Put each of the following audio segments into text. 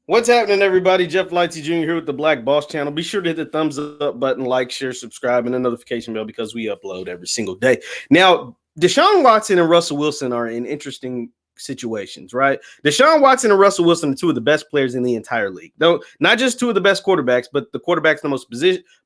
What's happening, everybody? Jeff Lightsy Jr. here with the Black Boss Channel. Be sure to hit the thumbs up button, like, share, subscribe, and the notification bell because we upload every single day. Now, Deshaun Watson and Russell Wilson are in interesting situations, right? Deshaun Watson and Russell Wilson are two of the best players in the entire league. Though not just two of the best quarterbacks, but the quarterback's the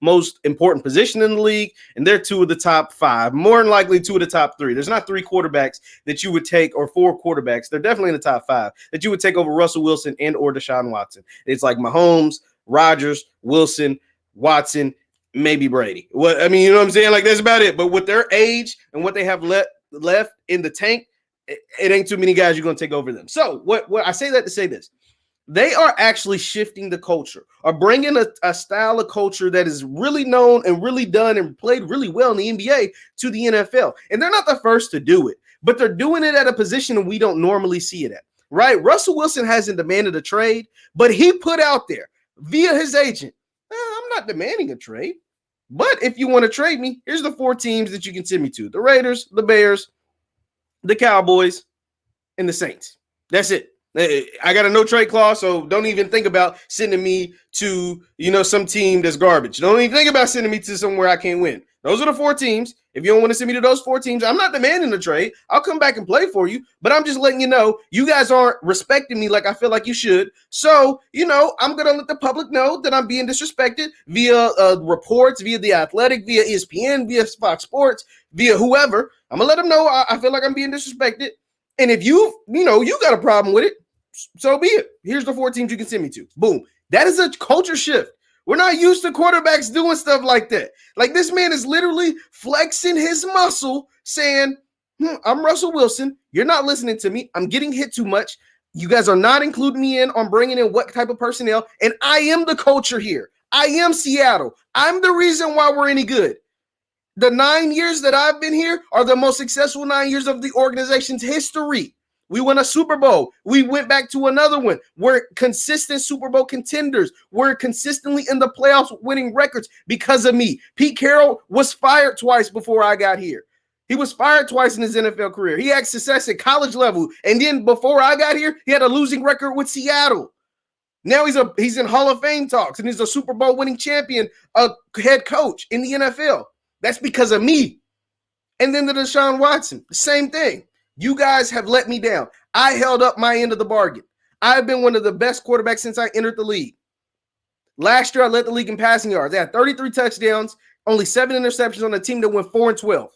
most important position in the league, and they're two of the top five, more than likely two of the top three. There's not three quarterbacks that you would take, or four quarterbacks. They're definitely in the top five that you would take over Russell Wilson and or Deshaun Watson. It's like Mahomes, Rodgers, Wilson, Watson, maybe Brady. What I mean, you know what I'm saying? Like that's about it. But with their age and what they have left in the tank, it ain't too many guys you're going to take over them. So what I say that to say this. They are actually shifting the culture, or bringing a style of culture that is really known and really done and played really well in the NBA to the NFL. And they're not the first to do it, but they're doing it at a position we don't normally see it at, right? Russell Wilson hasn't demanded a trade, but he put out there via his agent, I'm not demanding a trade, but if you want to trade me, here's the four teams that you can send me to: the Raiders, the Bears, the Cowboys, and the Saints. That's it. I got a no trade clause, so don't even think about sending me to, some team that's garbage. Don't even think about sending me to somewhere I can't win. Those are the four teams. If you don't want to send me to those four teams, I'm not demanding a trade. I'll come back and play for you, but I'm just letting you know you guys aren't respecting me like I feel like you should. So, I'm going to let the public know that I'm being disrespected via reports, via The Athletic, via ESPN, via Fox Sports, via whoever. I'm going to let them know I feel like I'm being disrespected. And if you got a problem with it, so be it. Here's the four teams you can send me to. Boom. That is a culture shift. We're not used to quarterbacks doing stuff like that. Like this man is literally flexing his muscle saying, I'm Russell Wilson. You're not listening to me. I'm getting hit too much. You guys are not including me in on bringing in what type of personnel. And I am the culture here. I am Seattle. I'm the reason why we're any good. The 9 years that I've been here are the most successful 9 years of the organization's history. We won a Super Bowl. We went back to another one. We're consistent Super Bowl contenders. We're consistently in the playoffs winning records because of me. Pete Carroll was fired twice before I got here. He was fired twice in his NFL career. He had success at college level. And then before I got here, he had a losing record with Seattle. Now he's in Hall of Fame talks, and he's a Super Bowl winning champion, a head coach in the NFL. That's because of me. And then the Deshaun Watson, the same thing. You guys have let me down. I held up my end of the bargain. I've been one of the best quarterbacks since I entered the league. Last year, I led the league in passing yards. I had 33 touchdowns, only 7 interceptions on a team that went 4-12.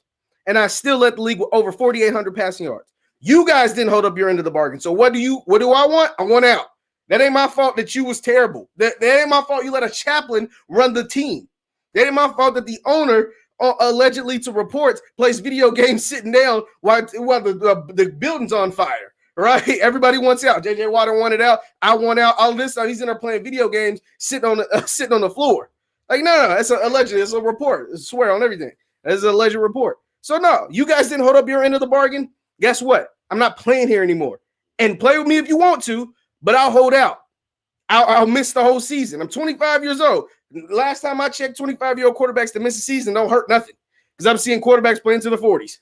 And I still led the league with over 4,800 passing yards. You guys didn't hold up your end of the bargain. So what do I want? I want out. That ain't my fault that you was terrible. That ain't my fault you let a chaplain run the team. That ain't my fault that the owner, allegedly to reports, plays video games sitting down while the building's on fire, right? Everybody wants out. JJ Watt wanted out. I want out. All this time he's in there playing video games, sitting on the floor. Like, no, it's allegedly. It's a report. I swear on everything. It's an alleged report. So no, you guys didn't hold up your end of the bargain. Guess what? I'm not playing here anymore. And play with me if you want to, but I'll hold out. I'll miss the whole season. I'm 25 years old. Last time I checked, 25-year-old quarterbacks that miss a season don't hurt nothing, because I'm seeing quarterbacks play into the 40s.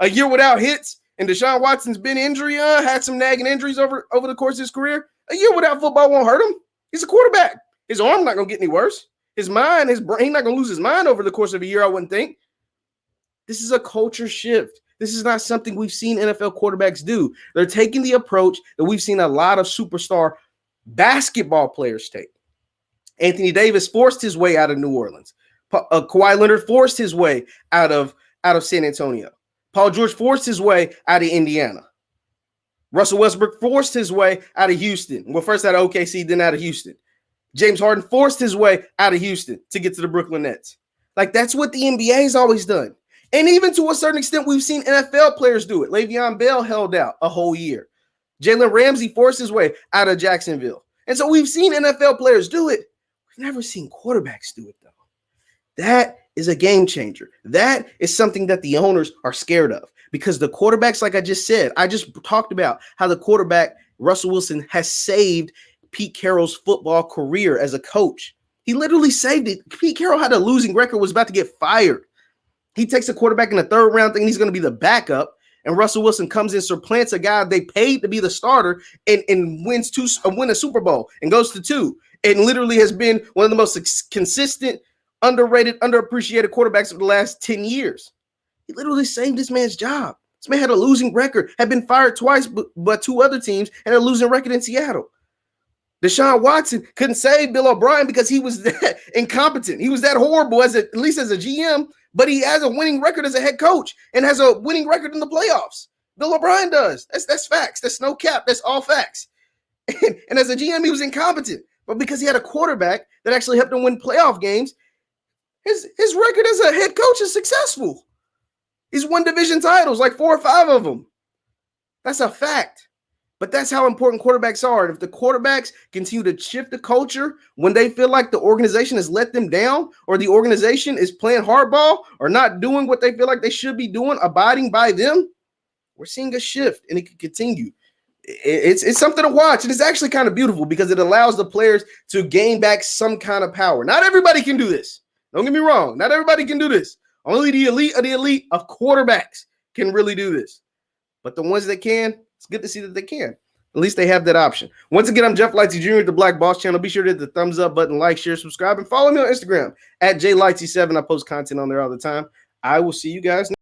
A year without hits, and Deshaun Watson's been had some nagging injuries over the course of his career. A year without football won't hurt him. He's a quarterback. His arm's not going to get any worse. His mind, his brain, he's not going to lose his mind over the course of a year, I wouldn't think. This is a culture shift. This is not something we've seen NFL quarterbacks do. They're taking the approach that we've seen a lot of superstar basketball players take. Anthony Davis forced his way out of New Orleans. Kawhi Leonard forced his way out of San Antonio. Paul George forced his way out of Indiana. Russell Westbrook forced his way out of Houston. Well, first out of OKC, then out of Houston. James Harden forced his way out of Houston to get to the Brooklyn Nets. Like, that's what the NBA has always done. And even to a certain extent, we've seen NFL players do it. Le'Veon Bell held out a whole year. Jalen Ramsey forced his way out of Jacksonville. And so we've seen NFL players do it. We've never seen quarterbacks do it, though. That is a game changer. That is something that the owners are scared of, because the quarterbacks, like I just said, I just talked about how the quarterback, Russell Wilson, has saved Pete Carroll's football career as a coach. He literally saved it. Pete Carroll had a losing record, was about to get fired. He takes a quarterback in the third round thinking he's going to be the backup. and Russell Wilson comes in, supplants a guy they paid to be the starter, and win a Super Bowl and goes to 2, and literally has been one of the most consistent, underrated, underappreciated quarterbacks of the last 10 years. He literally saved this man's job. This man had a losing record, had been fired twice, but 2 other teams had a losing record in Seattle. Deshaun Watson couldn't save Bill O'Brien because he was that incompetent. He was that horrible at least as a GM, but he has a winning record as a head coach and has a winning record in the playoffs. Bill O'Brien does. That's facts. That's no cap. That's all facts. And as a GM, he was incompetent. But because he had a quarterback that actually helped him win playoff games, his record as a head coach is successful. He's won division titles, like 4 or 5 of them. That's a fact. But that's how important quarterbacks are. And if the quarterbacks continue to shift the culture when they feel like the organization has let them down, or the organization is playing hardball or not doing what they feel like they should be doing, abiding by them, we're seeing a shift, and it can continue. It's something to watch, and it's actually kind of beautiful because it allows the players to gain back some kind of power. Not everybody can do this. Don't get me wrong. Not everybody can do this. Only the elite of quarterbacks can really do this. But the ones that can, it's good to see that they can. At least they have that option. Once again, I'm Jeff Lightsy Jr. at the Black Boss Channel. Be sure to hit the thumbs up button, like, share, subscribe, and follow me on Instagram at JLightsy7. I post content on there all the time. I will see you guys next.